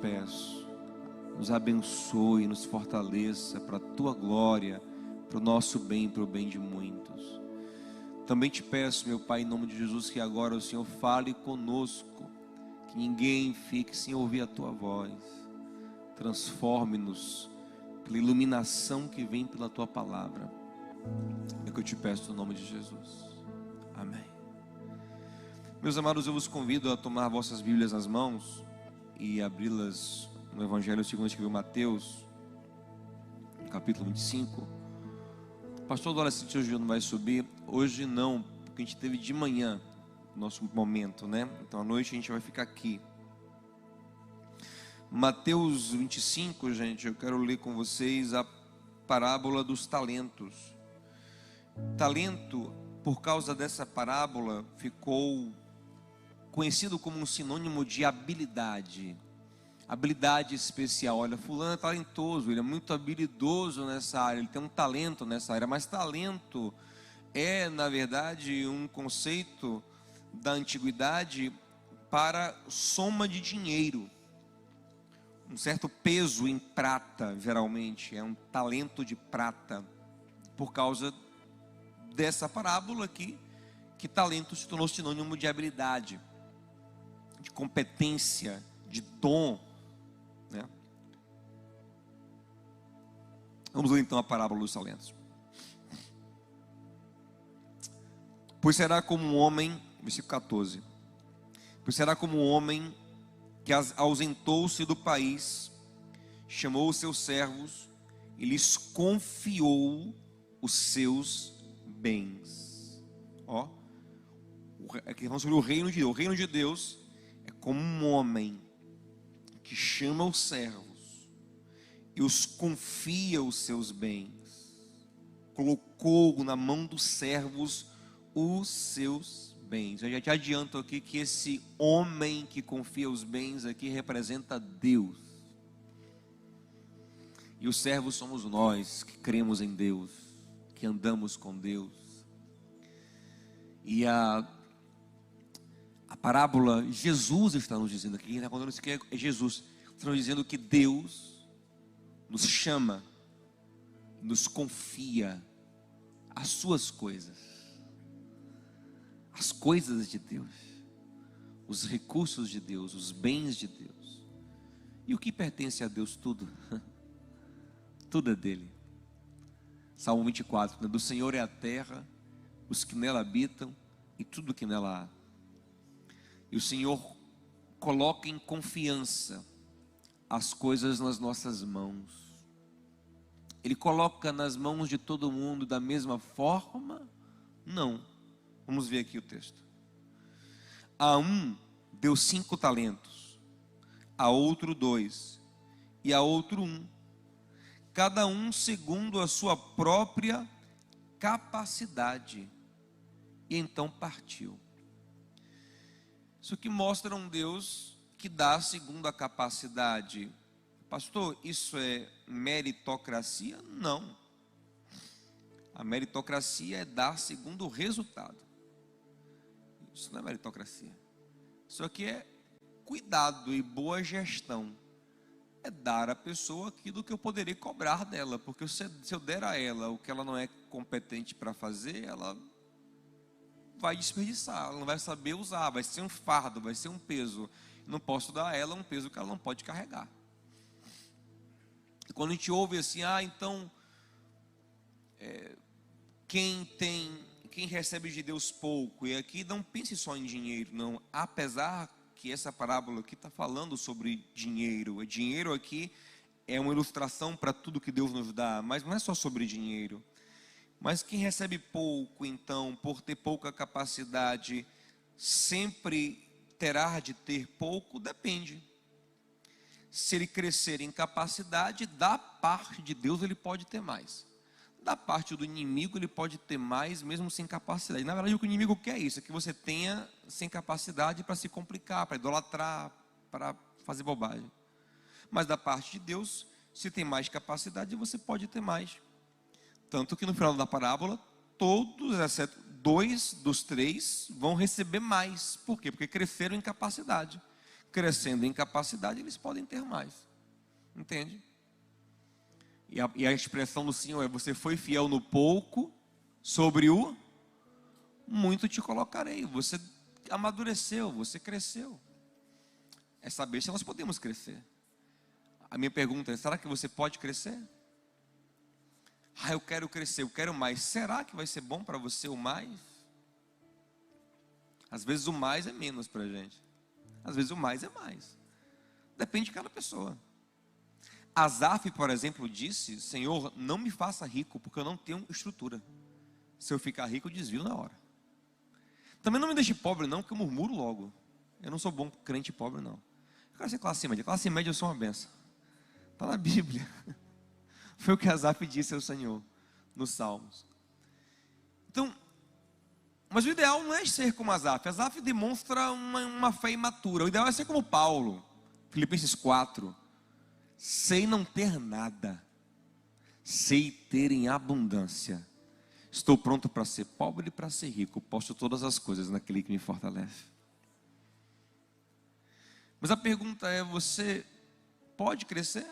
peço, nos abençoe, nos fortaleça para a tua glória, para o nosso bem, para o bem de muitos. Também te peço, meu Pai, em nome de Jesus, que agora o Senhor fale conosco, que ninguém fique sem ouvir a tua voz. Transforme-nos pela iluminação que vem pela tua palavra. É o que eu te peço no nome de Jesus. Amém. Meus amados, eu vos convido a tomar vossas Bíblias nas mãos e abri-las no Evangelho segundo escreveu Mateus, no capítulo 25. O pastor adolescente hoje não vai subir. Hoje não, porque a gente teve de manhã nosso momento, né? Então à noite a gente vai ficar aqui. Mateus 25, gente, eu quero ler com vocês a parábola dos talentos. Talento, por causa dessa parábola, ficou conhecido como um sinônimo de habilidade. Habilidade especial. Olha, fulano é talentoso, ele é muito habilidoso nessa área, ele tem um talento nessa área. Mas talento é, na verdade, um conceito da antiguidade para soma de dinheiro. Um certo peso em prata, geralmente, é um talento de prata. Por causa dessa parábola aqui, que talento se tornou sinônimo de habilidade, de competência, de dom, né? Vamos ler então a parábola dos talentos. Pois será como um homem, versículo 14, pois será como um homem que ausentou-se do país, chamou os seus servos e lhes confiou os seus bens. Ó, aqui vamos sobre o reino de Deus. O reino de Deus é como um homem que chama os servos e os confia os seus bens. Colocou na mão dos servos os seus bens. Eu já te adianto aqui que esse homem que confia os bens aqui representa Deus. E os servos somos nós que cremos em Deus, que andamos com Deus. E a parábola, Jesus está nos dizendo aqui, quem está contando isso aqui é Jesus. Está nos dizendo que Deus nos chama, nos confia as suas coisas, as coisas de Deus, os recursos de Deus, os bens de Deus. E o que pertence a Deus? Tudo. Tudo é dele. Salmo 24, né? Do Senhor é a terra, os que nela habitam e tudo que nela há. E o Senhor coloca em confiança as coisas nas nossas mãos. Ele coloca nas mãos de todo mundo da mesma forma? Não. Vamos ver aqui o texto. A um deu 5 talentos, a outro 2, e a outro 1. Cada um segundo a sua própria capacidade. E então partiu. Isso aqui mostra um Deus que dá segundo a capacidade. Pastor, isso é meritocracia? Não. A meritocracia é dar segundo o resultado. Isso não é meritocracia. Isso aqui é cuidado e boa gestão. É dar à pessoa aquilo que eu poderia cobrar dela. Porque se eu der a ela o que ela não é competente para fazer, ela vai desperdiçar, ela não vai saber usar, vai ser um fardo, vai ser um peso. Não posso dar a ela um peso que ela não pode carregar. E quando a gente ouve assim, então quem recebe de Deus pouco, e aqui não pense só em dinheiro, não, apesar que essa parábola aqui está falando sobre dinheiro. O dinheiro aqui é uma ilustração para tudo que Deus nos dá, mas não é só sobre dinheiro. Mas quem recebe pouco, então, por ter pouca capacidade, sempre terá de ter pouco? Depende. Se ele crescer em capacidade, da parte de Deus ele pode ter mais. Da parte do inimigo ele pode ter mais, mesmo sem capacidade. Na verdade, o que o inimigo quer é isso, é que você tenha sem capacidade para se complicar, para idolatrar, para fazer bobagem. Mas da parte de Deus, se tem mais capacidade, você pode ter mais. Tanto que no final da parábola, todos, exceto 2 dos 3, vão receber mais. Por quê? Porque cresceram em capacidade. crescendo em capacidade, eles podem ter mais. Entende? E a expressão do Senhor é: você foi fiel no pouco, sobre o muito te colocarei. Você amadureceu, você cresceu. É saber se nós podemos crescer. A minha pergunta é: será que você pode crescer? Eu quero crescer, eu quero mais. Será que vai ser bom para você o mais? Às vezes o mais é menos para a gente. Às vezes o mais é mais. Depende de cada pessoa. Asaf, por exemplo, disse: Senhor, não me faça rico, porque eu não tenho estrutura. Se eu ficar rico, eu desvio na hora. Também não me deixe pobre não, porque eu murmuro logo. Eu não sou bom crente pobre não. Eu quero ser classe média. Classe média eu sou uma benção. Está na Bíblia. Foi o que Asaf disse ao Senhor nos Salmos. Então, mas o ideal não é ser como Asaf. Asaf demonstra uma fé imatura. O ideal é ser como Paulo. Filipenses 4. Sei não ter nada, sei ter em abundância. Estou pronto para ser pobre e para ser rico. Posso todas as coisas naquele que me fortalece. Mas a pergunta é: você pode crescer?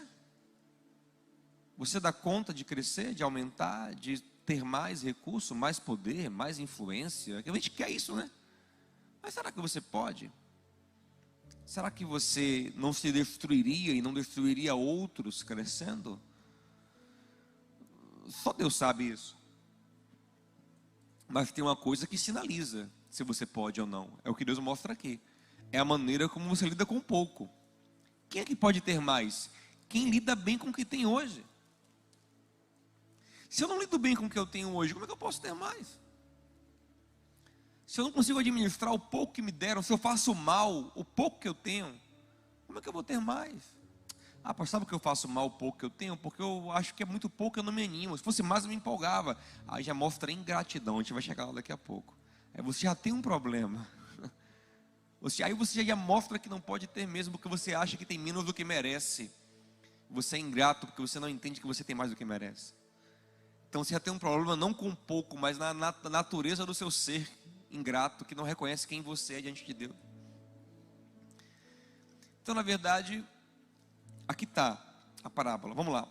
Você dá conta de crescer, de aumentar, de ter mais recurso, mais poder, mais influência? A gente quer isso, né? Mas será que você pode? Será que você não se destruiria e não destruiria outros crescendo? Só Deus sabe isso. Mas tem uma coisa que sinaliza se você pode ou não. É o que Deus mostra aqui. É a maneira como você lida com pouco. Quem é que pode ter mais? Quem lida bem com o que tem hoje. Se eu não lido bem com o que eu tenho hoje, como é que eu posso ter mais? Se eu não consigo administrar o pouco que me deram, se eu faço mal o pouco que eu tenho, como é que eu vou ter mais? Pastor, sabe que eu faço mal o pouco que eu tenho? Porque eu acho que é muito pouco, eu não me animo. Se fosse mais, eu me empolgava. Aí já mostra ingratidão, a gente vai chegar lá daqui a pouco. Aí você já tem um problema. Aí você já mostra que não pode ter mesmo, porque você acha que tem menos do que merece. Você é ingrato porque você não entende que você tem mais do que merece. Então você já tem um problema não com pouco, mas na natureza do seu ser ingrato, que não reconhece quem você é diante de Deus. Então, na verdade, aqui está a parábola. Vamos lá.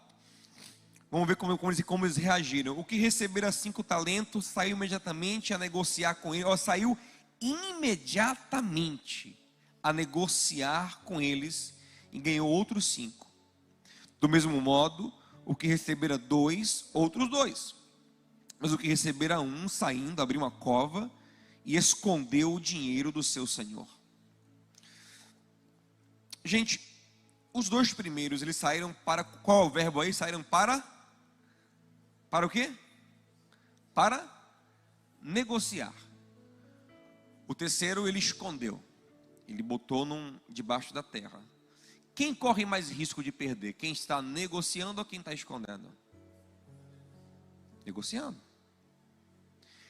Vamos ver como eles reagiram. O que recebera 5 talentos saiu imediatamente a negociar com ele. Saiu imediatamente a negociar com eles e ganhou outros 5. Do mesmo modo, o que recebera 2, outros 2. Mas o que recebera 1, saindo, abriu uma cova e escondeu o dinheiro do seu senhor. Gente, os 2 primeiros, eles saíram para, qual é o verbo aí? Saíram para o quê? Para negociar. O terceiro ele escondeu, ele botou debaixo da terra. Quem corre mais risco de perder? Quem está negociando ou quem está escondendo? Negociando.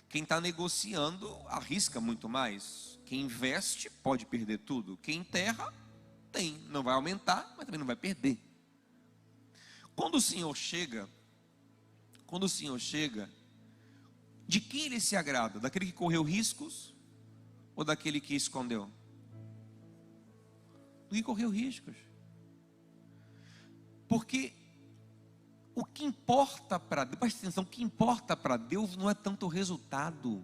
Quem está negociando arrisca muito mais. Quem investe pode perder tudo. Quem enterra não vai aumentar, mas também não vai perder. Quando o Senhor chega, de quem ele se agrada? Daquele que correu riscos ou daquele que escondeu? Do que correu riscos. Porque o que importa para Deus, presta atenção, o que importa para Deus não é tanto o resultado.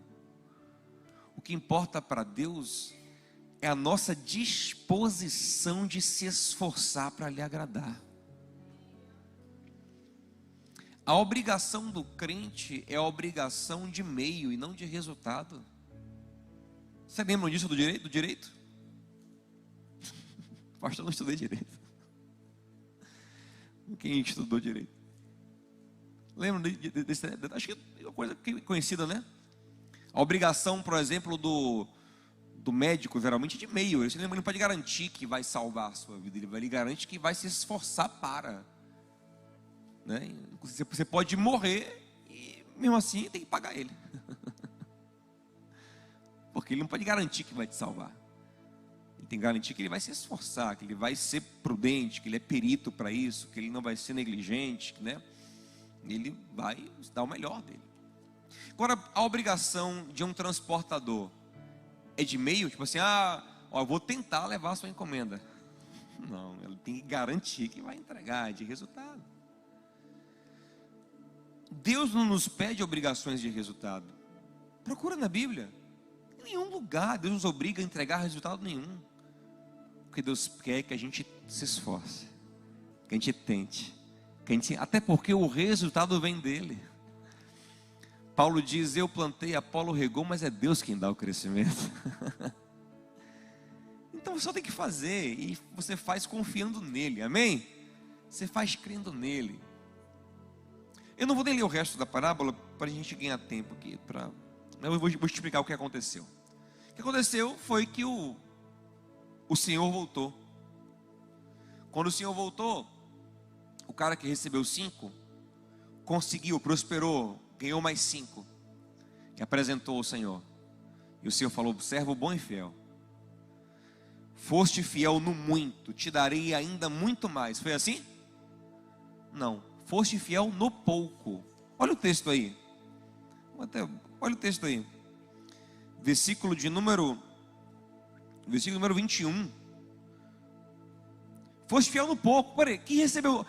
O que importa para Deus é a nossa disposição de se esforçar para lhe agradar. A obrigação do crente é a obrigação de meio e não de resultado. Você lembra disso do direito? Pastor, eu não estudei direito. Quem estudou direito? Lembra desse? Acho que é uma coisa conhecida, né? A obrigação, por exemplo, do médico, geralmente de meio. Ele não pode garantir que vai salvar a sua vida. Ele garante que vai se esforçar para. Né? Você pode morrer e mesmo assim tem que pagar ele. Porque ele não pode garantir que vai te salvar. Ele tem que garantir que ele vai se esforçar, que ele vai ser prudente, que ele é perito para isso, que ele não vai ser negligente, né? Ele vai dar o melhor dele. Agora, a obrigação de um transportador é de meio, tipo assim, ó, eu vou tentar levar a sua encomenda. Não, ela tem que garantir que vai entregar de resultado. Deus não nos pede obrigações de resultado. Procura na Bíblia. Em nenhum lugar Deus nos obriga a entregar resultado nenhum. Porque Deus quer que a gente se esforce, que a gente tente, até porque o resultado vem dele. Paulo diz: eu plantei, Apolo regou, mas é Deus quem dá o crescimento. Então você só tem que fazer, e você faz confiando nele, amém? Você faz crendo nele. Eu não vou nem ler o resto da parábola para a gente ganhar tempo aqui. Eu vou te explicar o que aconteceu. O que aconteceu foi que o Senhor voltou. Quando o Senhor voltou, o cara que recebeu 5 conseguiu, prosperou, ganhou mais 5 e apresentou ao Senhor. E o Senhor falou: servo bom e fiel, foste fiel no muito, te darei ainda muito mais. Foi assim? Não, foste fiel no pouco. Olha o texto aí. Olha o texto aí. Versículo número 21. Foste fiel no pouco. Peraí, quem recebeu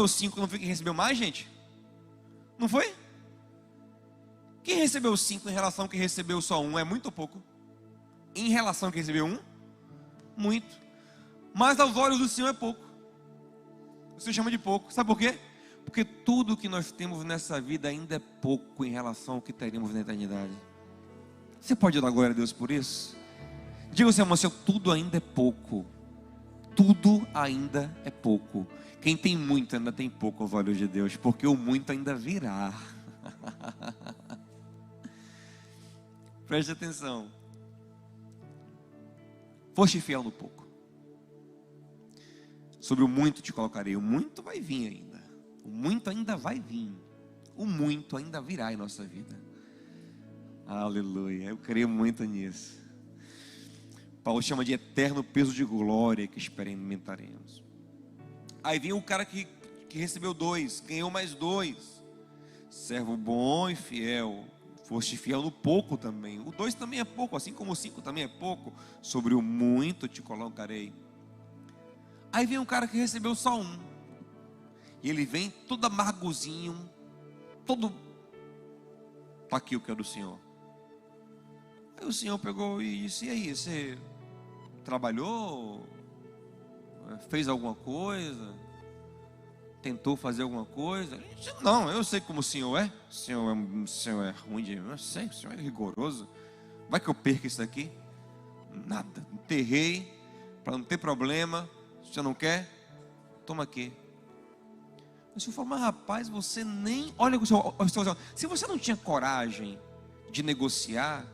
5 não foi quem recebeu mais, gente? Não foi? Quem recebeu 5 em relação a quem recebeu só 1 é muito ou pouco? Em relação a quem recebeu 1, muito. Mas aos olhos do Senhor é pouco. O Senhor chama de pouco. Sabe por quê? Porque tudo que nós temos nessa vida ainda é pouco em relação ao que teremos na eternidade. Você pode dar glória a Deus por isso? Diga ao seu irmão: tudo ainda é pouco. Tudo ainda é pouco. Quem tem muito ainda tem pouco aos olhos de Deus, porque o muito ainda virá. Preste atenção. Foste fiel no pouco, sobre o muito te colocarei. O muito vai vir ainda. O muito ainda vai vir. O muito ainda virá em nossa vida. Aleluia. Eu creio muito nisso. Paulo chama de eterno peso de glória que experimentaremos. Aí vem o cara que recebeu 2, ganhou mais 2. Servo bom e fiel, foste fiel no pouco também. O 2 também é pouco, assim como o 5 também é pouco. Sobre o muito te colocarei. Aí vem um cara que recebeu só 1. E ele vem todo amargozinho, todo... Está aqui o que é do Senhor. Aí o Senhor pegou e disse: e aí, você trabalhou? Fez alguma coisa? Tentou fazer alguma coisa? Ele disse: não, eu sei como o Senhor é. O Senhor é ruim de... Eu sei, o Senhor é rigoroso. Vai que eu perca isso aqui? Nada, enterrei para não ter problema. Se você não quer, toma aqui. O Senhor falou: mas rapaz, você nem... Olha, se você não tinha coragem de negociar,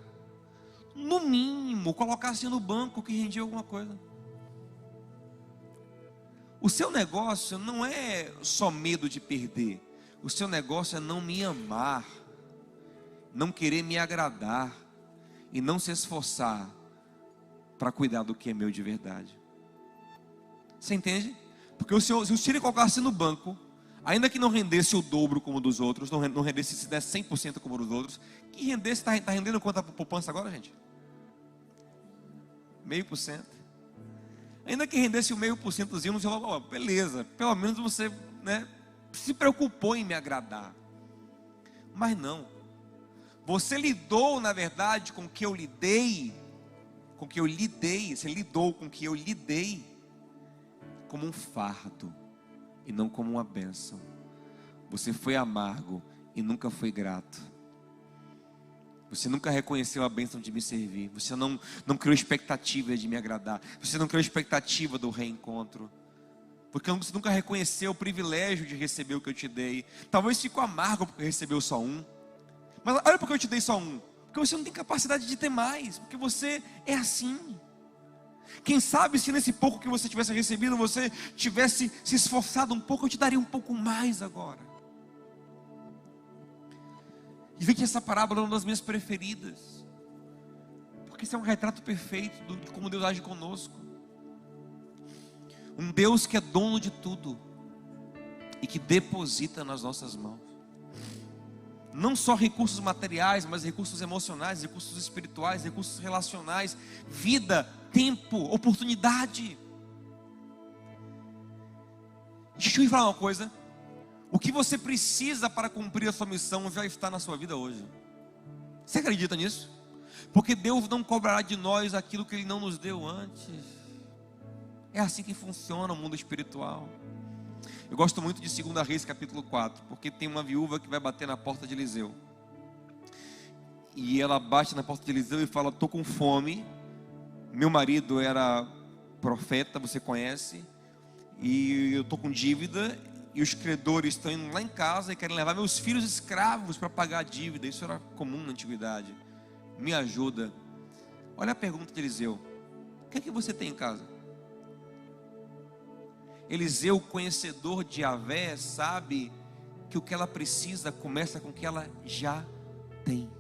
no mínimo colocasse no banco que rendia alguma coisa. O seu negócio não é só medo de perder. O seu negócio é não me amar, não querer me agradar e não se esforçar para cuidar do que é meu de verdade. Você entende? Porque se o Senhor colocasse no banco, ainda que não rendesse o dobro como dos outros, não rendesse, se desse 100% como dos outros, que rendesse, está rendendo quanto a poupança agora, gente? 0,5%. Ainda que rendesse o 0,5%, você falou: beleza, pelo menos você, se preocupou em me agradar. Mas não. Você lidou, na verdade, com o que eu lhe dei, você lidou com o que eu lhe dei como um fardo e não como uma bênção. Você foi amargo e nunca foi grato. Você nunca reconheceu a bênção de me servir. Você não criou expectativa de me agradar. Você não criou expectativa do reencontro. Porque você nunca reconheceu o privilégio de receber o que eu te dei. Talvez ficou amargo porque recebeu só 1. Mas olha porque eu te dei só 1. Porque você não tem capacidade de ter mais. Porque você é assim. Quem sabe se nesse pouco que você tivesse recebido, você tivesse se esforçado um pouco, eu te daria um pouco mais agora. E vê que essa parábola é uma das minhas preferidas, porque isso é um retrato perfeito de como Deus age conosco. Um Deus que é dono de tudo e que deposita nas nossas mãos não só recursos materiais, mas recursos emocionais, recursos espirituais, recursos relacionais, vida tempo, oportunidade. Deixa eu te falar uma coisa. O que você precisa para cumprir a sua missão já está na sua vida hoje. Você acredita nisso? Porque Deus não cobrará de nós aquilo que Ele não nos deu antes. É assim que funciona o mundo espiritual. Eu gosto muito de 2 Reis capítulo 4, porque tem uma viúva que vai bater na porta de Eliseu. E ela bate na porta de Eliseu e fala: estou com fome, meu marido era profeta, você conhece, e eu estou com dívida, e os credores estão indo lá em casa e querem levar meus filhos escravos para pagar a dívida. Isso era comum na antiguidade. Me ajuda. Olha a pergunta de Eliseu: o que é que você tem em casa? Eliseu, conhecedor de Yahvé, sabe que o que ela precisa começa com o que ela já tem.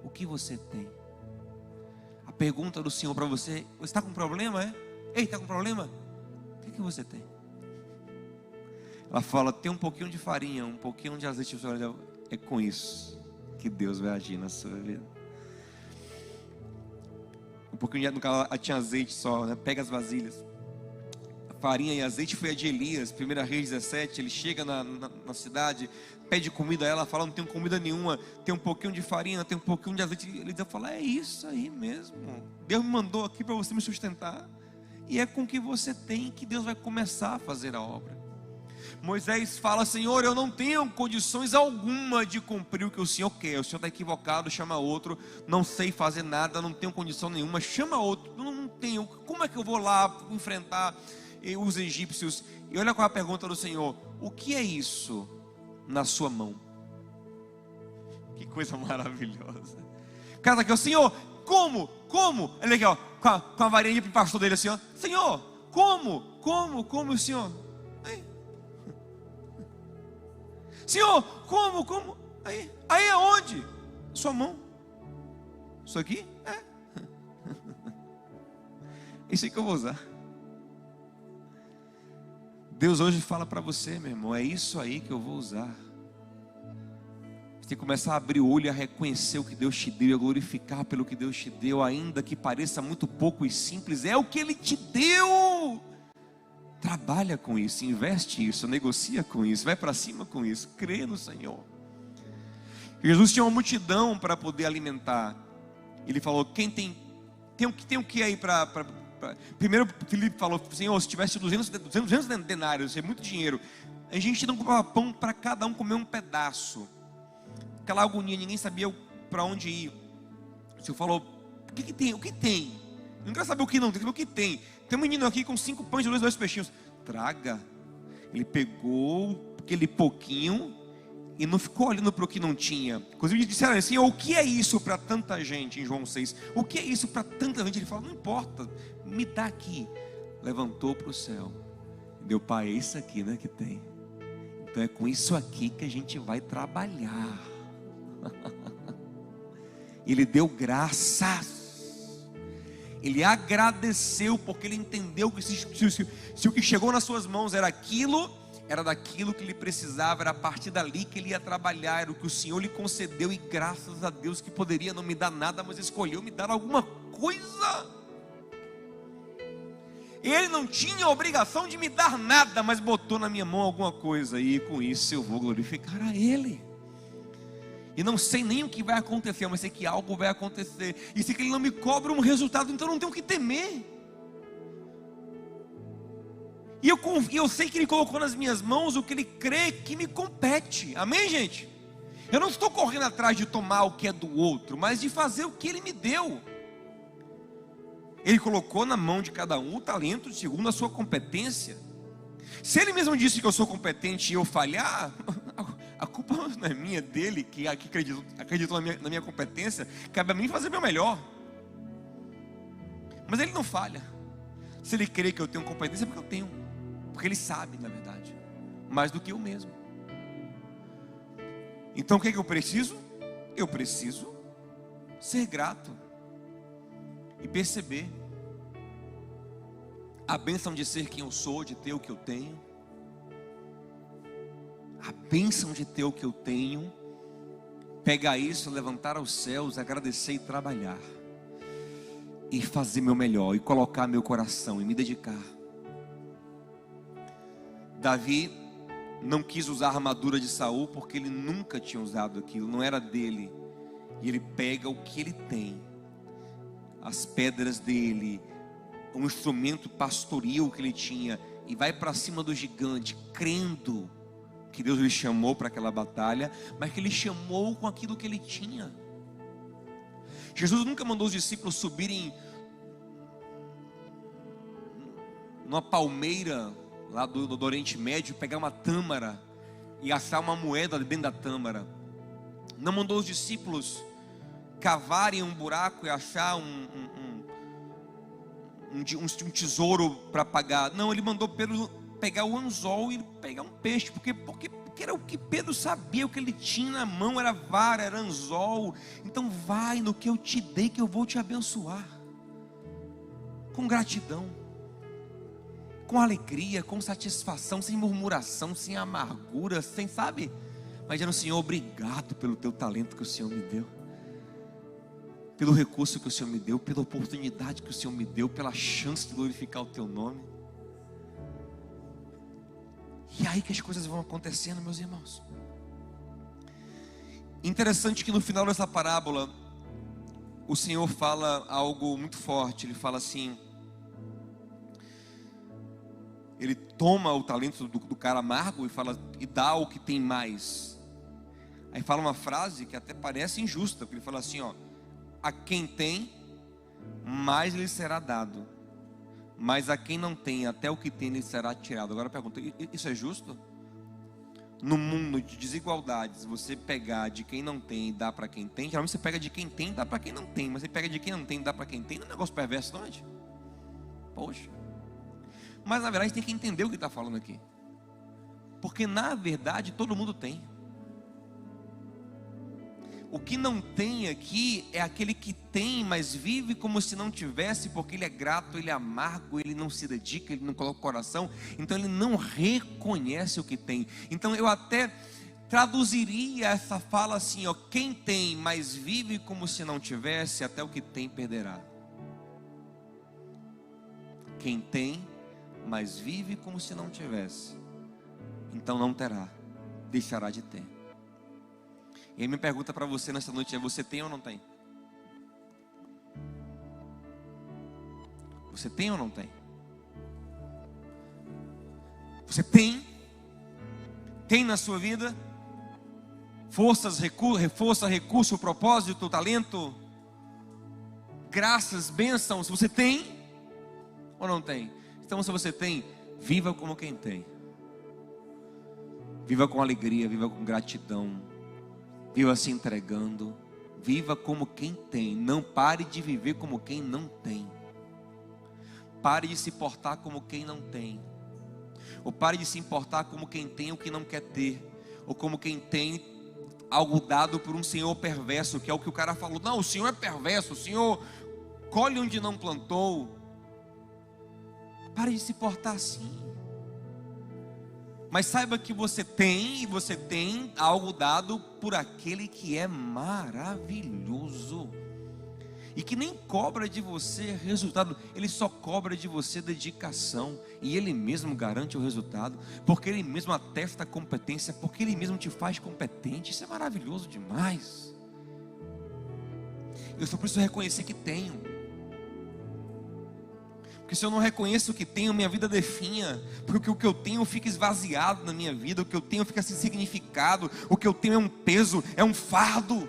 O que você tem? A pergunta do Senhor para você: você está com problema, é? Ei, está com problema? O que você tem? Ela fala: tem um pouquinho de farinha, um pouquinho de azeite. É com isso que Deus vai agir na sua vida. Um pouquinho de, no caso, ela tinha azeite só, né? Pega as vasilhas. Farinha e azeite foi a de Elias, 1 Reis 17. Ele chega na cidade, pede comida a ela, fala: não tenho comida nenhuma, tem um pouquinho de farinha, tem um pouquinho de azeite. Ele fala: é isso aí mesmo, Deus me mandou aqui para você me sustentar, e é com o que você tem que Deus vai começar a fazer a obra. Moisés fala: Senhor, eu não tenho condições alguma de cumprir o que o Senhor quer. O Senhor está equivocado, chama outro. Não sei fazer nada, não tenho condição nenhuma, chama outro. Não tenho, como é que eu vou lá enfrentar os egípcios? E olha qual é a pergunta do Senhor: o que é isso na sua mão? Que coisa maravilhosa. O cara está aqui: o Senhor, como? Ele aqui, ó, com a varinha para o pastor dele assim, ó: Senhor, como o Senhor? Aí. Senhor, como? Aí aonde? Sua mão. Isso aqui? É. Isso aí que eu vou usar. Deus hoje fala para você, meu irmão: é isso aí que eu vou usar. Você tem que começar a abrir o olho, a reconhecer o que Deus te deu, a glorificar pelo que Deus te deu, ainda que pareça muito pouco e simples, é o que Ele te deu. Trabalha com isso, investe isso, negocia com isso, vai para cima com isso, crê no Senhor. Jesus tinha uma multidão para poder alimentar. Ele falou: quem tem o que aí para... Primeiro Filipe falou: Senhor, se tivesse 200 denários, é muito dinheiro. A gente não comprava pão para cada um comer um pedaço. Aquela agonia, ninguém sabia para onde ir. O Senhor falou: o que tem? O que tem? Não quero saber o que não, tem que saber o que tem. Tem um menino aqui com 5 pães e 2 peixinhos. Traga. Ele pegou aquele pouquinho e não ficou olhando para o que não tinha. Inclusive disseram assim: o que é isso para tanta gente? Em João 6, o que é isso para tanta gente? Ele fala: não importa, me dá aqui. Levantou para o céu, deu: pai, é isso aqui, né, que tem. Então é com isso aqui que a gente vai trabalhar. Ele deu graças. Ele agradeceu, porque ele entendeu que se o que chegou nas suas mãos era daquilo que ele precisava, era a partir dali que ele ia trabalhar, era o que o Senhor lhe concedeu. E graças a Deus, que poderia não me dar nada, mas escolheu me dar alguma coisa. Ele não tinha a obrigação de me dar nada, mas botou na minha mão alguma coisa, e com isso eu vou glorificar a Ele. E não sei nem o que vai acontecer, mas sei que algo vai acontecer. E sei que Ele não me cobra um resultado, então não tenho o que temer. E eu sei que Ele colocou nas minhas mãos o que Ele crê que me compete. Amém, gente? Eu não estou correndo atrás de tomar o que é do outro, mas de fazer o que Ele me deu. Ele colocou na mão de cada um o talento segundo a sua competência. Se Ele mesmo disse que eu sou competente e eu falhar, a culpa não é minha, dele, que acreditou na minha competência. Cabe a mim fazer meu melhor. Mas Ele não falha. Se Ele crê que eu tenho competência, é porque eu tenho. Porque Ele sabe, na verdade, mais do que eu mesmo. Então o que é que eu preciso? Eu preciso ser grato e perceber a bênção de ser quem eu sou, de ter o que eu tenho. A bênção de ter o que eu tenho. Pegar isso, levantar aos céus, agradecer e trabalhar. e fazer meu melhor, e colocar meu coração, e me dedicar. Davi não quis usar a armadura de Saul, porque ele nunca tinha usado aquilo, não era dele. E ele pega o que ele tem, as pedras dele, um instrumento pastoril que ele tinha, e vai para cima do gigante, crendo que Deus lhe chamou para aquela batalha, mas que ele chamou com aquilo que ele tinha. Jesus nunca mandou os discípulos subirem numa palmeira lá do Oriente Médio, pegar uma tâmara e achar uma moeda dentro da tâmara. Não mandou os discípulos cavarem um buraco e achar um tesouro para pagar. Não, ele mandou Pedro pegar o anzol e pegar um peixe, porque era o que Pedro sabia, o que ele tinha na mão era vara, era anzol. Então vai no que eu te dei, que eu vou te abençoar, com gratidão, com alegria, com satisfação, sem murmuração, sem amargura, sem, sabe? Mas dizendo: Senhor, obrigado pelo teu talento que o Senhor me deu, pelo recurso que o Senhor me deu, pela oportunidade que o Senhor me deu, pela chance de glorificar o teu nome. E é aí que as coisas vão acontecendo, meus irmãos. Interessante que no final dessa parábola o Senhor fala algo muito forte. Ele fala assim, ele toma o talento do cara amargo e fala, e dá o que tem mais. Aí fala uma frase que até parece injusta, porque ele fala assim, ó: a quem tem, mais lhe será dado, mas a quem não tem, até o que tem lhe será tirado. Agora eu pergunto, isso é justo? No mundo de desigualdades, você pegar de quem não tem e dar para quem tem, geralmente você pega de quem tem e dá para quem não tem, mas você pega de quem não tem e dá para quem tem, não é um negócio perverso, não é? Poxa. Mas na verdade tem que entender o que está falando aqui, porque na verdade todo mundo tem. O que não tem aqui é aquele que tem, mas vive como se não tivesse, porque ele é grato, ele é amargo, ele não se dedica, ele não coloca o coração, então ele não reconhece o que tem. Então eu até traduziria essa fala assim, ó: quem tem, mas vive como se não tivesse, até o que tem perderá. Quem tem, mas vive como se não tivesse, então não terá, deixará de ter. E aí minha pergunta para você nessa noite é: você tem ou não tem? Você tem ou não tem? Você tem? Tem na sua vida forças, recurso, propósito, talento, graças, bênçãos? Você tem ou não tem? Então, se você tem, viva como quem tem. Viva com alegria, viva com gratidão, viva se entregando, viva como quem tem. Não pare de viver como quem não tem. Pare de se portar como quem não tem, ou pare de se importar como quem tem o que não quer ter, ou como quem tem algo dado por um senhor perverso, que é o que o cara falou: não, o senhor é perverso, o senhor colhe onde não plantou. Pare de se portar assim. Mas saiba que você tem, e você tem algo dado por aquele que é maravilhoso, e que nem cobra de você resultado, ele só cobra de você dedicação, e ele mesmo garante o resultado, porque ele mesmo atesta a competência, porque ele mesmo te faz competente. Isso é maravilhoso demais. Eu só preciso reconhecer que tenho. Porque se eu não reconheço o que tenho, minha vida definha. Porque o que eu tenho fica esvaziado na minha vida. O que eu tenho fica sem significado. O que eu tenho é um peso, é um fardo.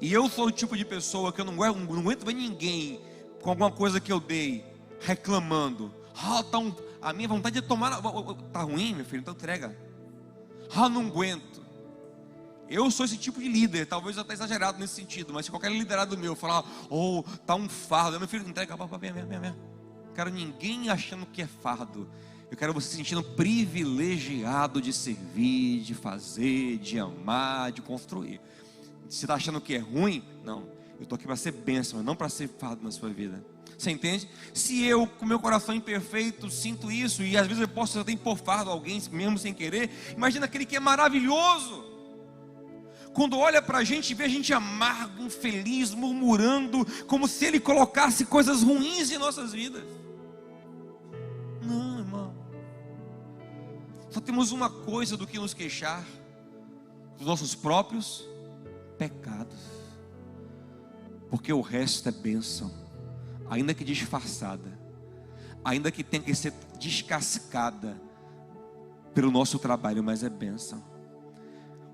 E eu sou o tipo de pessoa que eu não aguento ver ninguém com alguma coisa que eu dei reclamando. A minha vontade de tomar. Tá ruim, meu filho? Então entrega. Não aguento. Eu sou esse tipo de líder, talvez eu até exagerado nesse sentido, mas se qualquer liderado meu falar: tá um fardo, meu filho, entrega, minha. Quero ninguém achando que é fardo. Eu quero você se sentindo privilegiado de servir, de fazer, de amar, de construir. Se está achando que é ruim, não. Eu estou aqui para ser bênção, não para ser fardo na sua vida. Você entende? Se eu, com meu coração imperfeito, sinto isso, e às vezes eu posso até impor fardo a alguém, mesmo sem querer, imagina aquele que é maravilhoso. Quando olha para a gente, vê a gente amargo, infeliz, murmurando, como se Ele colocasse coisas ruins em nossas vidas. Não, irmão. Só temos uma coisa do que nos queixar: dos nossos próprios pecados. Porque o resto é bênção, ainda que disfarçada, ainda que tenha que ser descascada pelo nosso trabalho, mas é bênção.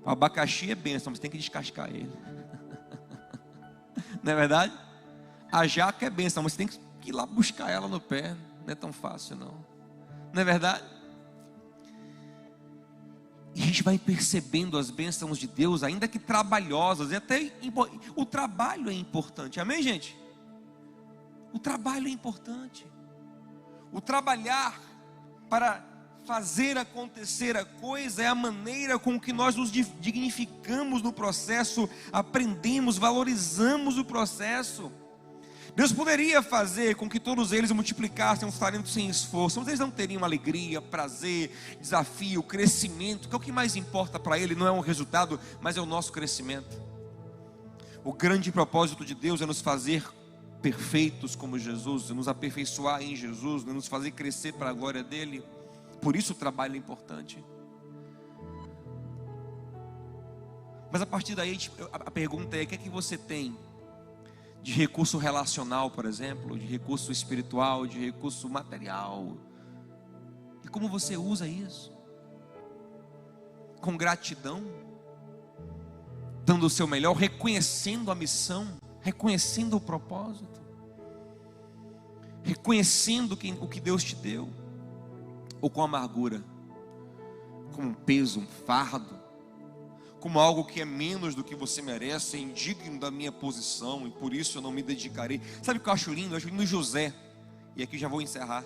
O abacaxi é bênção, mas tem que descascar ele. Não é verdade? A jaca é bênção, mas você tem que ir lá buscar ela no pé. Não é tão fácil não. Não é verdade? E a gente vai percebendo as bênçãos de Deus, ainda que trabalhosas. E até o trabalho é importante. Amém, gente? O trabalho é importante. O trabalhar para fazer acontecer a coisa é a maneira com que nós nos dignificamos no processo, aprendemos, valorizamos o processo. Deus poderia fazer com que todos eles multiplicassem os talentos sem esforço, mas eles não teriam alegria, prazer, desafio, crescimento, que é o que mais importa para Ele. Não é um resultado, mas é o nosso crescimento. O grande propósito de Deus é nos fazer perfeitos como Jesus, nos aperfeiçoar em Jesus, nos fazer crescer para a glória dEle. Por isso o trabalho é importante. Mas a partir daí a pergunta é: o que é que você tem de recurso relacional, por exemplo, de recurso espiritual, de recurso material? E como você usa isso? Com gratidão, dando o seu melhor, reconhecendo a missão, reconhecendo o propósito, reconhecendo o que Deus te deu. Ou com amargura, como um peso, um fardo, como algo que é menos do que você merece, é indigno da minha posição e por isso eu não me dedicarei. Sabe o que eu acho lindo? Eu acho lindo José, e aqui já vou encerrar.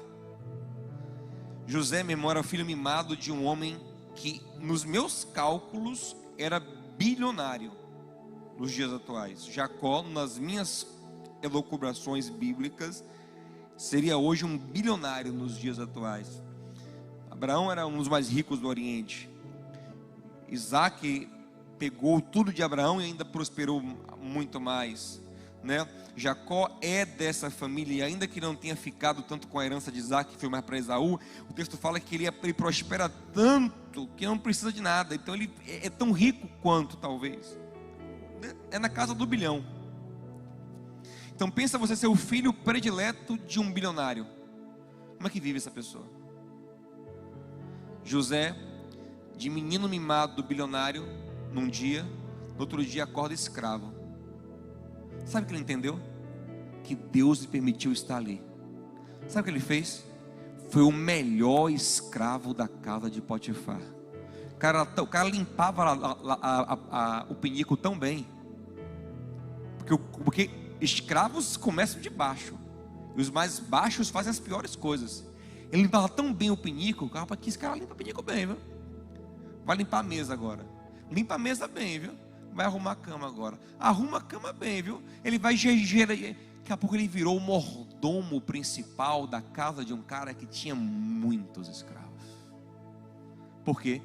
José, memória, o filho mimado de um homem que nos meus cálculos era bilionário nos dias atuais. Jacó, nas minhas elucubrações bíblicas, seria hoje um bilionário nos dias atuais. Abraão era um dos mais ricos do Oriente. Isaac pegou tudo de Abraão e ainda prosperou muito mais, né? Jacó é dessa família, e ainda que não tenha ficado tanto com a herança de Isaac, que foi mais para Esaú, o texto fala que ele prospera tanto que não precisa de nada. Então ele é tão rico quanto, talvez, é na casa do bilhão. Então pensa você ser o filho predileto de um bilionário. Como é que vive essa pessoa? José, de menino mimado do bilionário, num dia, no outro dia acorda escravo. Sabe o que ele entendeu? Que Deus lhe permitiu estar ali. Sabe o que ele fez? Foi o melhor escravo da casa de Potifar. O cara limpava o pinico tão bem, porque escravos começam de baixo, e os mais baixos fazem as piores coisas. Ele limpava tão bem o pinico, que esse cara limpa o pinico bem, viu? Vai limpar a mesa agora. Limpa a mesa bem, viu? Vai arrumar a cama agora. Arruma a cama bem, viu? Ele vai daqui a pouco ele virou o mordomo principal da casa de um cara que tinha muitos escravos. Por quê?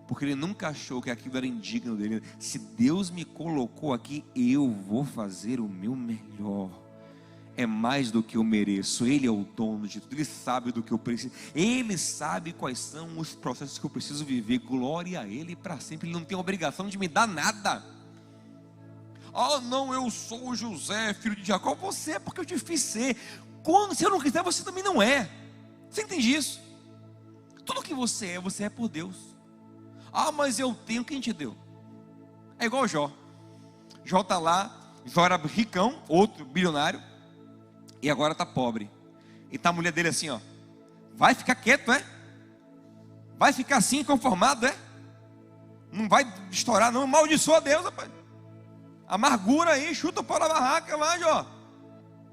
Porque ele nunca achou que aquilo era indigno dele. Se Deus me colocou aqui, eu vou fazer o meu melhor. É mais do que eu mereço. Ele é o dono de tudo. Ele sabe do que eu preciso. Ele sabe quais são os processos que eu preciso viver. Glória a Ele para sempre. Ele não tem obrigação de me dar nada. Ah, não, eu sou o José, filho de Jacó. Você é porque eu te fiz ser. Se eu não quiser, você também não é. Você entende isso? Tudo que você é por Deus. Ah, mas eu tenho, quem te deu? É igual Jó. Jó está lá. Jó era ricão, outro bilionário, e agora está pobre. E está a mulher dele assim, ó: vai ficar quieto, é? Vai ficar assim, conformado, é? Não vai estourar não, amaldiçoa Deus, rapaz. Amargura aí, chuta o pau da barraca, vai, Jó.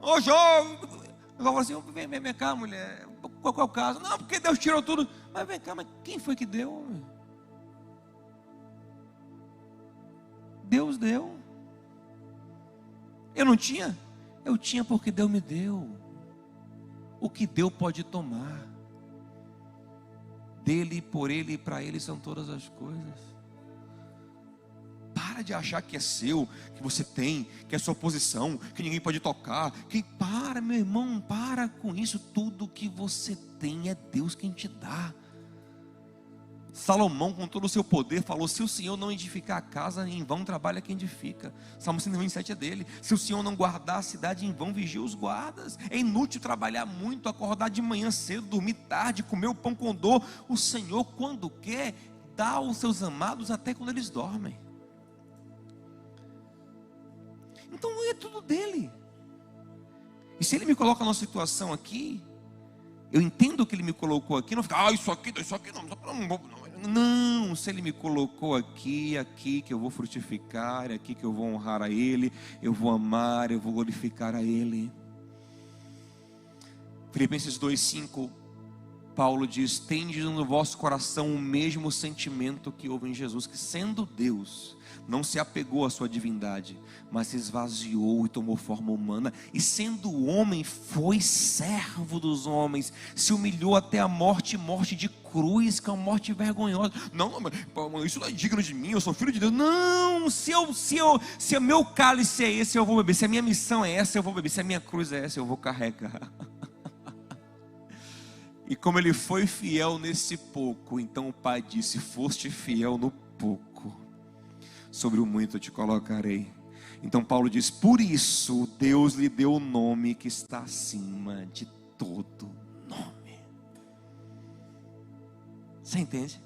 Ô Jó, eu falo assim: vem cá, mulher, qual é o caso? Não, porque Deus tirou tudo. Mas vem cá, mas quem foi que deu? Deus deu. Eu não tinha? Eu tinha porque Deus me deu. O que deu pode tomar. Dele, por Ele e para Ele são todas as coisas. Para para de achar que é seu, que você tem, que é sua posição, que ninguém pode tocar. Para, meu irmão, para com isso. Tudo que você tem é Deus quem te dá. Salomão, com todo o seu poder, falou: se o Senhor não edificar a casa, em vão trabalha quem edifica. Salmo 127 é dele. Se o Senhor não guardar a cidade, em vão vigia os guardas. É inútil trabalhar muito, acordar de manhã cedo, dormir tarde, comer o pão com dor. O Senhor, quando quer, dá aos seus amados até quando eles dormem. Então é tudo dele. E se ele me coloca numa situação aqui, eu entendo que ele me colocou aqui, não fica, isso aqui não, se ele me colocou aqui, aqui que eu vou frutificar, é aqui que eu vou honrar a ele, eu vou amar, eu vou glorificar a ele. Filipenses 2:5, Paulo diz: tende no vosso coração o mesmo sentimento que houve em Jesus, que sendo Deus, não se apegou à sua divindade, mas se esvaziou e tomou forma humana, e sendo homem, foi servo dos homens, se humilhou até a morte, morte de cruz, que é uma morte vergonhosa. Não, isso não é digno de mim, eu sou filho de Deus. Não, se o meu cálice é esse, eu vou beber. Se a minha missão é essa, eu vou beber. Se a minha cruz é essa, eu vou carregar. E como ele foi fiel nesse pouco, então o pai disse: foste fiel no pouco, sobre o muito eu te colocarei. Então Paulo diz: por isso Deus lhe deu o nome que está acima de todo nome. Você entende?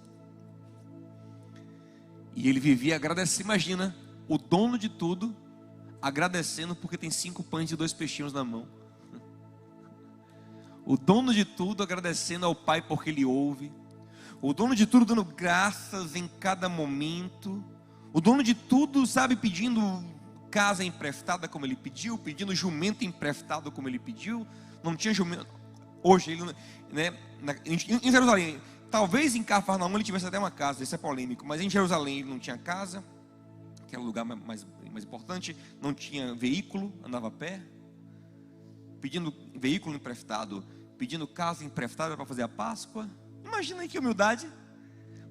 E ele vivia agradecendo. Imagina, o dono de tudo agradecendo porque tem 5 pães e 2 peixinhos na mão. O dono de tudo agradecendo ao Pai porque Ele ouve. O dono de tudo dando graças em cada momento. O dono de tudo, sabe, pedindo casa emprestada como Ele pediu, pedindo jumento emprestado como Ele pediu. Não tinha jumento. Hoje, ele, né, em Jerusalém, talvez em Cafarnaum ele tivesse até uma casa, isso é polêmico. Mas em Jerusalém ele não tinha casa, que era o lugar mais importante. Não tinha veículo, andava a pé. Pedindo veículo emprestado, pedindo casa emprestada para fazer a Páscoa. Imagina aí que humildade.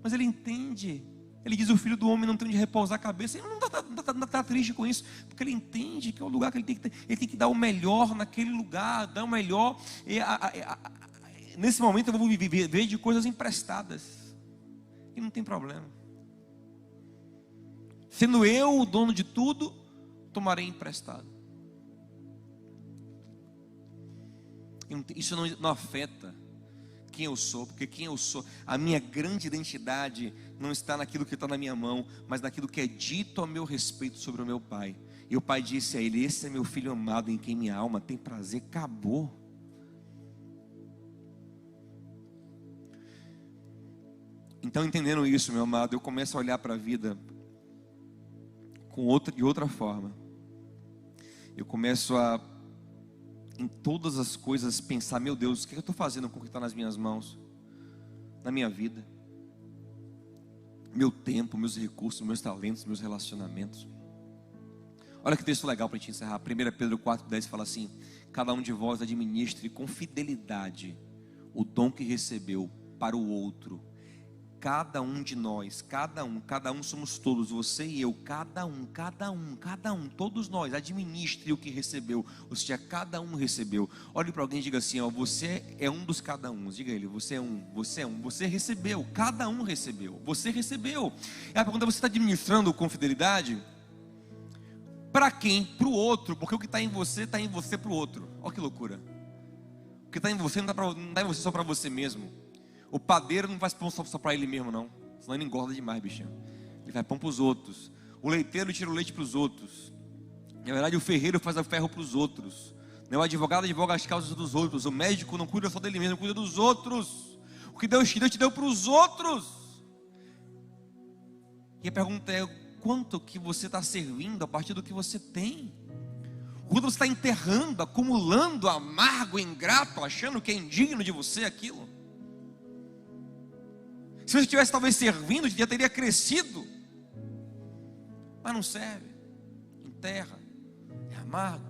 Mas ele entende. Ele diz: o filho do homem não tem onde repousar a cabeça. Ele não está triste com isso, porque ele entende que é o lugar que ele tem que dar o melhor naquele lugar, dar o melhor. Nesse momento eu vou viver de coisas emprestadas, e não tem problema. Sendo eu o dono de tudo, tomarei emprestado. Isso não afeta quem eu sou, porque quem eu sou, a minha grande identidade não está naquilo que está na minha mão, mas naquilo que é dito a meu respeito sobre o meu pai. E o pai disse a ele: esse é meu filho amado, em quem minha alma tem prazer. Acabou. Então, entendendo isso, meu amado, eu começo a olhar para a vida de outra forma. Eu começo a, em todas as coisas, pensar: meu Deus, o que eu estou fazendo com o que está nas minhas mãos, na minha vida, meu tempo, meus recursos, meus talentos, meus relacionamentos. Olha que texto legal para a gente encerrar. 1 Pedro 4,10 fala assim: cada um de vós administre com fidelidade o dom que recebeu para o outro. Cada um de nós, cada um somos todos, você e eu, cada um, todos nós, administre o que recebeu, ou seja, cada um recebeu. Olhe para alguém e diga assim: ó, você é um dos cada um. Diga a ele: você é um, você recebeu, cada um recebeu, você recebeu. E a pergunta: você está administrando com fidelidade? Para quem? Para o outro, porque o que está em você para o outro. Olha que loucura. O que está em você não está em você só para você mesmo. O padeiro não faz pão só para ele mesmo, não. Senão ele engorda demais, bichinho. Ele faz pão para os outros. O leiteiro tira o leite para os outros. Na verdade, o ferreiro faz o ferro para os outros. O advogado advoga as causas dos outros. O médico não cuida só dele mesmo, cuida dos outros. O que Deus te deu para os outros. E a pergunta é: quanto que você está servindo a partir do que você tem? Quando você está enterrando, acumulando, amargo, ingrato, achando que é indigno de você aquilo? Se você estivesse talvez servindo, já teria crescido. Mas não serve. Enterra. É amargo.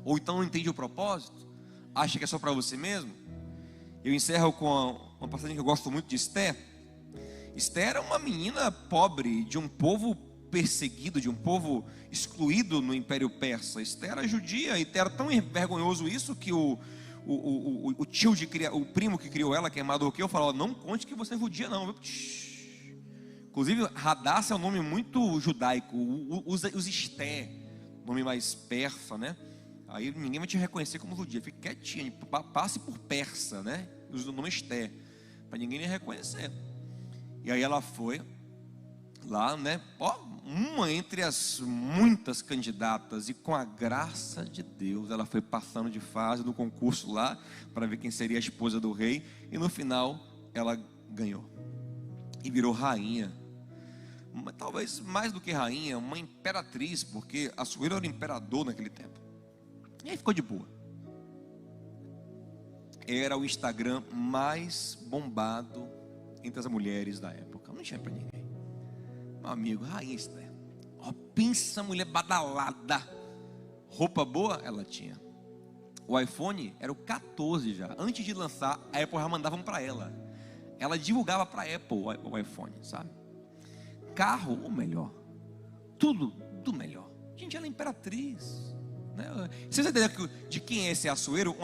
Ou então não entende o propósito. Acha que é só para você mesmo. Eu encerro com uma passagem que eu gosto muito de Esther. Esther era uma menina pobre, de um povo perseguido, de um povo excluído no Império Persa. Esther era judia e era tão vergonhoso isso que o tio o primo que criou ela, que é Mardoqueu, falou: não conte que você é judia não. Inclusive Hadassah é um nome muito judaico, usa Esther, nome mais persa, né? Aí ninguém vai te reconhecer como judia, fique quietinho, passe por persa, né? Usa o nome Esther, para ninguém lhe reconhecer. E aí ela foi lá, né? Uma entre as muitas candidatas, e com a graça de Deus, ela foi passando de fase no concurso lá, para ver quem seria a esposa do rei, e no final ela ganhou, e virou rainha. Talvez mais do que rainha, uma imperatriz, porque Assuero era imperador naquele tempo. E aí ficou de boa. Era o Instagram mais bombado entre as mulheres da época. Não tinha para ninguém. Meu amigo, rainha Esther. Pensa mulher badalada. Roupa boa ela tinha. O iPhone era o 14 já. Antes de lançar, a Apple já mandava para ela. Ela divulgava para a Apple o iPhone, sabe? Carro, o melhor. Tudo do melhor. Gente, ela é imperatriz, né? Vocês entendem de quem é esse Assuero?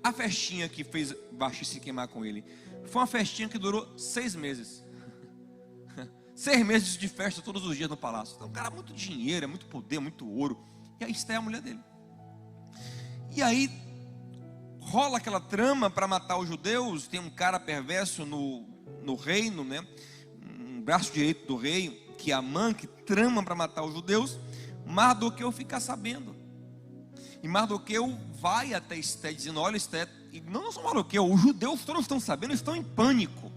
A festinha que fez Vasti se queimar com ele foi uma festinha que durou 6 meses. 6 meses de festa todos os dias no palácio. Então, um cara, muito dinheiro, muito poder, muito ouro. E a Esther é a mulher dele. E aí rola aquela trama para matar os judeus. Tem um cara perverso no reino, né? Um braço direito do rei, que é Amã, que trama para matar os judeus. Mardoqueu fica sabendo. E Mardoqueu vai até Esther dizendo: olha, Esther, e não só Mardoqueu, os judeus todos estão sabendo, estão em pânico.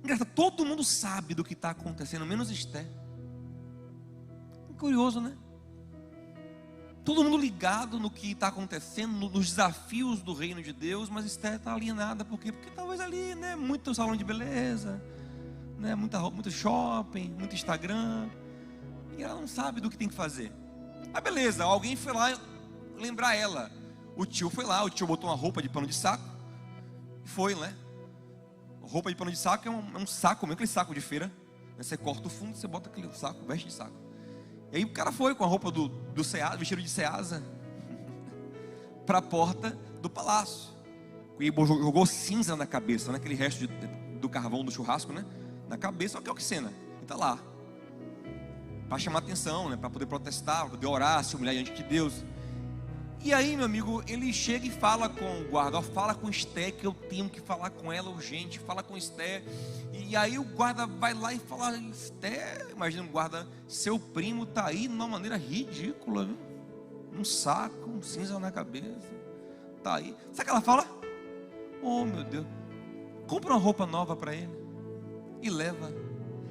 Engraçado, todo mundo sabe do que está acontecendo, menos Esther. Curioso, né? Todo mundo ligado no que está acontecendo, nos desafios do reino de Deus, mas Esther está alienada. Por quê? Porque talvez ali, né, muito salão de beleza, né, muito shopping, muito Instagram, e ela não sabe do que tem que fazer. Ah, beleza, alguém foi lá lembrar ela. O tio foi lá, o tio botou uma roupa de pano de saco, foi, né? Roupa de pano de saco é um saco, mesmo aquele saco de feira, né? Você corta o fundo, você bota aquele saco, veste de saco. E aí o cara foi com a roupa do Ceasa, vestido de Ceasa, para a porta do palácio. E jogou cinza na cabeça, naquele resto do carvão do churrasco, né? Na cabeça, olha que cena. E está lá, para chamar atenção, né? Para poder protestar, para poder orar, se humilhar diante de Deus. E aí, meu amigo, ele chega e fala com o guarda: ó, fala com Esther, que eu tenho que falar com ela urgente. Fala com Esther. E aí o guarda vai lá e fala: Esther, imagina o guarda, seu primo está aí de uma maneira ridícula, viu? Um saco, um cinza na cabeça, está aí. Sabe o que ela fala? Oh, meu Deus, compra uma roupa nova para ele e leva.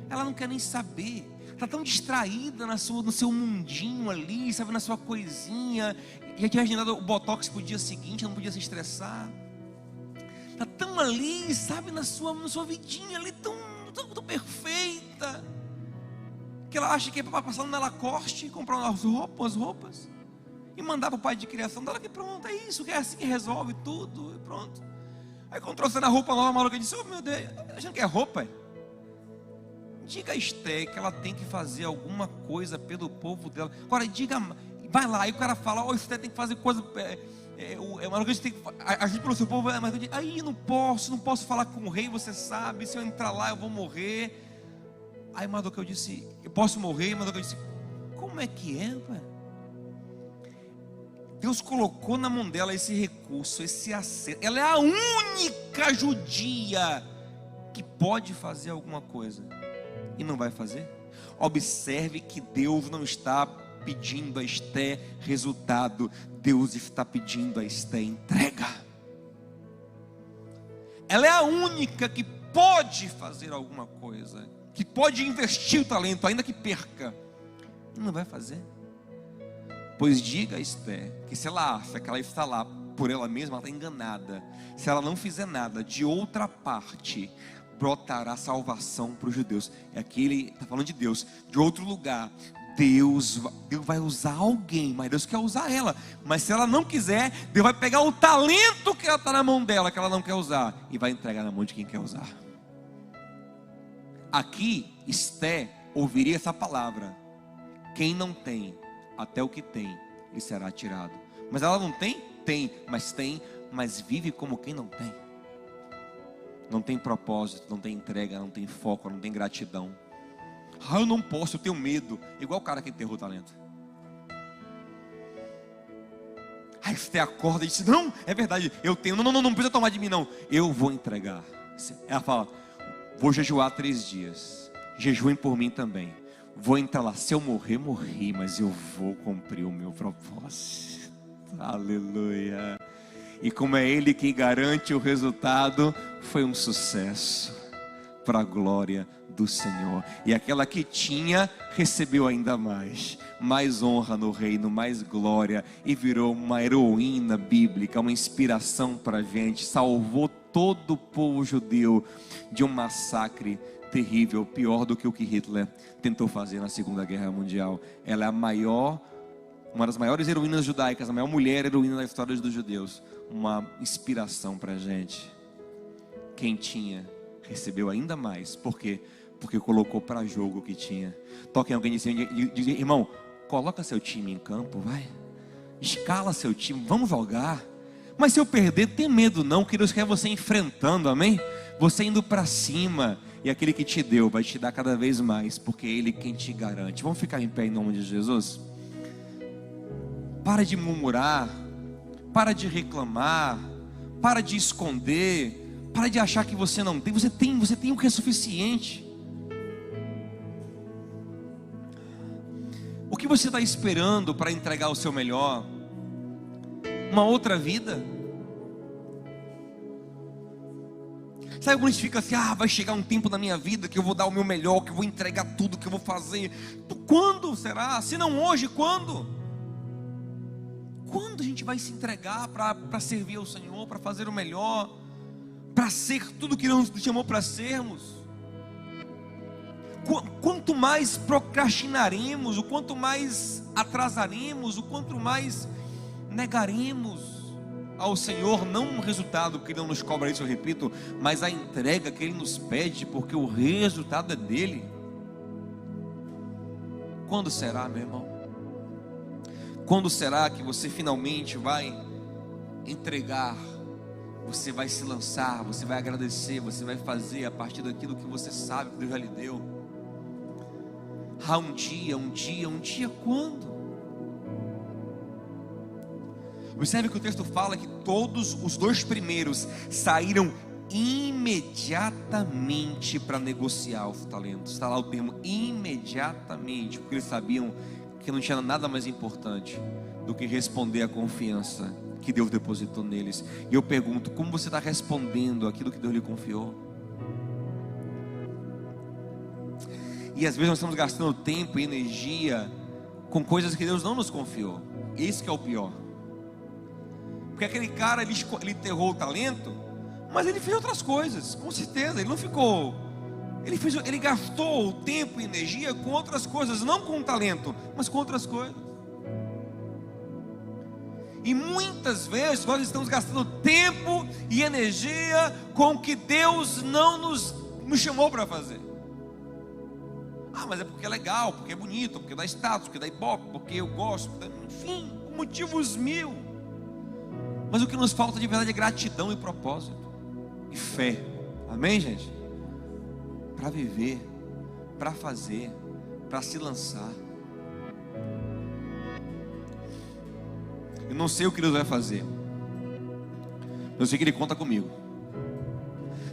Ela não quer nem saber. Está tão distraída no seu mundinho ali, sabe, na sua coisinha. Já tinha imaginado o botox para o dia seguinte, não podia se estressar. Está tão ali, sabe, na sua vidinha ali, tão perfeita, que ela acha que é para passar na Lacoste, comprar umas roupas, e mandar para o pai de criação dela, que pronto, é isso, que é assim que resolve tudo, e pronto. Aí quando trouxe a roupa nova, a maluca disse: oh, meu Deus, a gente não quer roupa, diga a Esther que ela tem que fazer alguma coisa pelo povo dela. Agora diga, vai lá. Aí o cara fala: ó, Esther tem que fazer coisa, uma coisa tem que agir pelo seu povo. Mas eu digo: aí não posso falar com o rei, você sabe, se eu entrar lá eu vou morrer. Aí Mardoqueu disse: eu posso morrer? E Mardoqueu disse: como é que é, pai? Deus colocou na mão dela esse recurso, esse acerto. Ela é a única judia que pode fazer alguma coisa e não vai fazer. Observe que Deus não está pedindo a Esther resultado, Deus está pedindo a Esther entrega. Ela é a única que pode fazer alguma coisa, que pode investir o talento, ainda que perca, e não vai fazer. Pois diga a Esther que se ela acha que ela está lá por ela mesma, ela está enganada. Se ela não fizer nada, de outra parte brotará salvação para os judeus. É aqui ele está falando de Deus. De outro lugar, Deus vai usar alguém, mas Deus quer usar ela. Mas se ela não quiser, Deus vai pegar o talento que ela está na mão dela, que ela não quer usar, e vai entregar na mão de quem quer usar. Aqui, Esté ouviria essa palavra: quem não tem, até o que tem lhe será tirado. Mas ela não tem? Tem, mas vive como quem não tem. Não tem propósito, não tem entrega, não tem foco, não tem gratidão. Eu não posso, eu tenho medo. Igual o cara que enterrou o talento. Aí você acorda e diz: não, é verdade, eu tenho, não precisa tomar de mim não, eu vou entregar. Ela fala: vou jejuar 3 dias, jejuem por mim também. Vou entrar lá, se eu morrer, morri, mas eu vou cumprir o meu propósito. Aleluia. E como é Ele quem garante o resultado, foi um sucesso, para a glória do Senhor. E aquela que tinha, recebeu ainda mais honra no reino, mais glória, e virou uma heroína bíblica, uma inspiração para a gente. Salvou todo o povo judeu de um massacre terrível, pior do que o que Hitler tentou fazer na Segunda Guerra Mundial. Ela é a maior, uma das maiores heroínas judaicas, a maior mulher heroína da história dos judeus. Uma inspiração para a gente. Quem tinha, recebeu ainda mais. Por quê? Porque colocou para jogo o que tinha. Toquem alguém e diz: irmão, coloca seu time em campo, vai. Escala seu time, vamos jogar. Mas se eu perder, tem medo não, que Deus quer você enfrentando, amém? Você indo para cima. E aquele que te deu vai te dar cada vez mais, porque é Ele quem te garante. Vamos ficar em pé em nome de Jesus? Para de murmurar, para de reclamar, para de esconder, para de achar que você não tem. Você tem o que é suficiente. O que você está esperando para entregar o seu melhor? Uma outra vida? Sabe quando a gente fica assim: vai chegar um tempo na minha vida que eu vou dar o meu melhor, que eu vou entregar tudo, que eu vou fazer. Quando será? Se não hoje, quando? Quando a gente vai se entregar para servir ao Senhor, para fazer o melhor, para ser tudo que Deus nos chamou para sermos? Quanto mais procrastinaremos, o quanto mais atrasaremos, o quanto mais negaremos ao Senhor, não o resultado, que Ele não nos cobra isso, eu repito, mas a entrega que Ele nos pede, porque o resultado é dEle. Quando será, meu irmão? Quando será que você finalmente vai entregar? Você vai se lançar, você vai agradecer, você vai fazer a partir daquilo que você sabe que Deus já lhe deu. Um dia quando? Observe que o texto fala que todos os 2 primeiros saíram imediatamente para negociar os talentos. Está lá o termo imediatamente, porque eles sabiam que não tinha nada mais importante do que responder à confiança que Deus depositou neles. E eu pergunto: como você está respondendo aquilo que Deus lhe confiou? E às vezes nós estamos gastando tempo e energia com coisas que Deus não nos confiou. Esse que é o pior. Porque aquele cara, ele enterrou o talento, mas ele fez outras coisas, com certeza. Ele não ficou, ele gastou o tempo e energia com outras coisas, não com o talento, mas com outras coisas. E muitas vezes nós estamos gastando tempo e energia com o que Deus não nos chamou para fazer. Mas é porque é legal, porque é bonito, porque dá status, porque dá ibope, porque eu gosto, enfim, motivos mil. Mas o que nos falta de verdade é gratidão e propósito e fé, amém, gente? Para viver, para fazer, para se lançar. Eu não sei o que Deus vai fazer, eu sei que Ele conta comigo.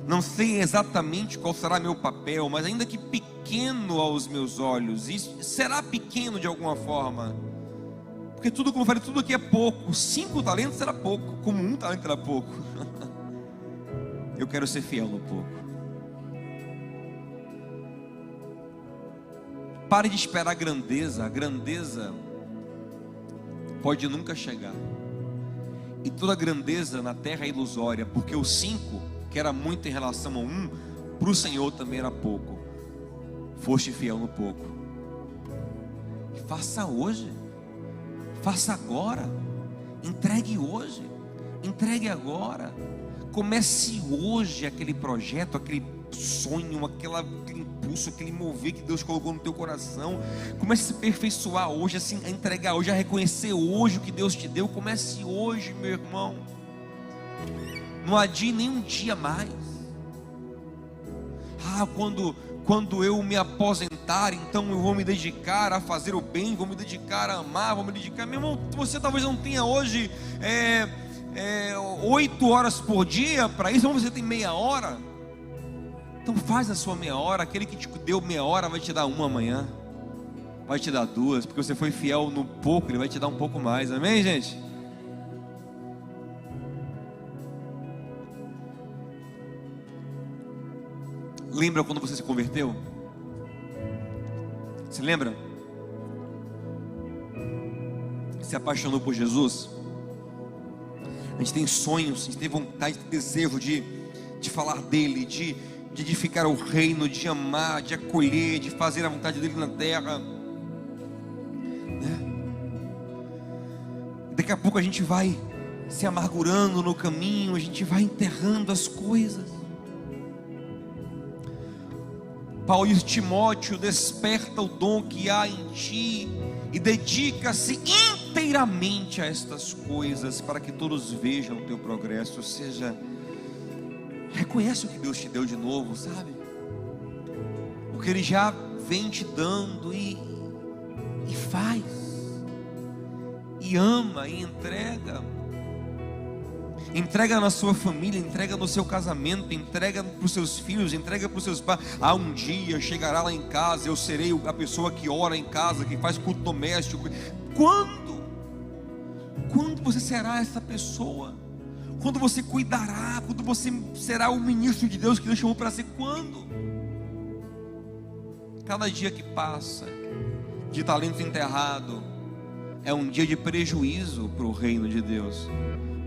Não sei exatamente qual será meu papel, mas ainda que pequeno aos meus olhos, isso será pequeno de alguma forma, porque tudo, como eu falei, tudo aqui é pouco. 5 talentos era pouco, como 1 talento era pouco. Eu quero ser fiel no pouco. Pare de esperar a grandeza pode nunca chegar. E toda grandeza na terra é ilusória, porque o 5, que era muito em relação a 1, para o Senhor também era pouco. Foste fiel no pouco. E faça hoje. Faça agora, entregue hoje, entregue agora, comece hoje aquele projeto, aquele sonho, aquele impulso, aquele mover que Deus colocou no teu coração. Comece a se aperfeiçoar hoje, assim, a entregar hoje, a reconhecer hoje o que Deus te deu. Comece hoje, meu irmão. Não adie nem um dia mais. Quando eu me aposentar, então eu vou me dedicar a fazer o bem, vou me dedicar a amar, vou me dedicar. Meu irmão, você talvez não tenha hoje 8 horas por dia para isso, mas você tem meia hora. Então faz a sua meia hora. Aquele que te deu meia hora vai te dar uma amanhã, vai te dar 2, porque você foi fiel no pouco, Ele vai te dar um pouco mais. Amém, gente? Lembra quando você se converteu? Se lembra? Se apaixonou por Jesus? A gente tem sonhos, a gente tem vontade, tem desejo de falar dele, de edificar o reino, de amar, de acolher, de fazer a vontade dele na terra, né? Daqui a pouco a gente vai se amargurando no caminho, a gente vai enterrando as coisas. Paulo diz: Timóteo, desperta o dom que há em ti e dedica-se inteiramente a estas coisas, para que todos vejam o teu progresso. Ou seja, reconhece o que Deus te deu de novo, sabe? O que Ele já vem te dando, e faz, e ama, e entrega. Entrega na sua família, entrega no seu casamento, entrega para os seus filhos, entrega para os seus pais. Um dia chegará lá em casa, eu serei a pessoa que ora em casa, que faz culto doméstico. Quando você será essa pessoa? Quando você cuidará? Quando você será o ministro de Deus que Deus chamou para ser? Quando? Cada dia que passa de talento enterrado é um dia de prejuízo para o reino de Deus.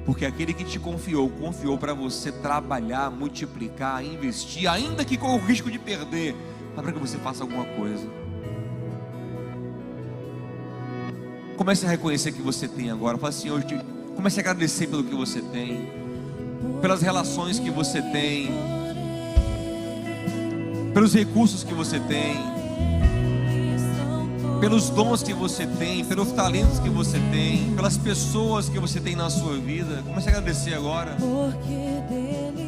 Porque aquele que te confiou para você trabalhar, multiplicar, investir, ainda que com o risco de perder, para que você faça alguma coisa. Comece a reconhecer que você tem agora. Fala assim: hoje, comece a agradecer pelo que você tem, pelas relações que você tem, pelos recursos que você tem, pelos dons que você tem, pelos talentos que você tem, pelas pessoas que você tem na sua vida. Comece a agradecer agora. Porque dele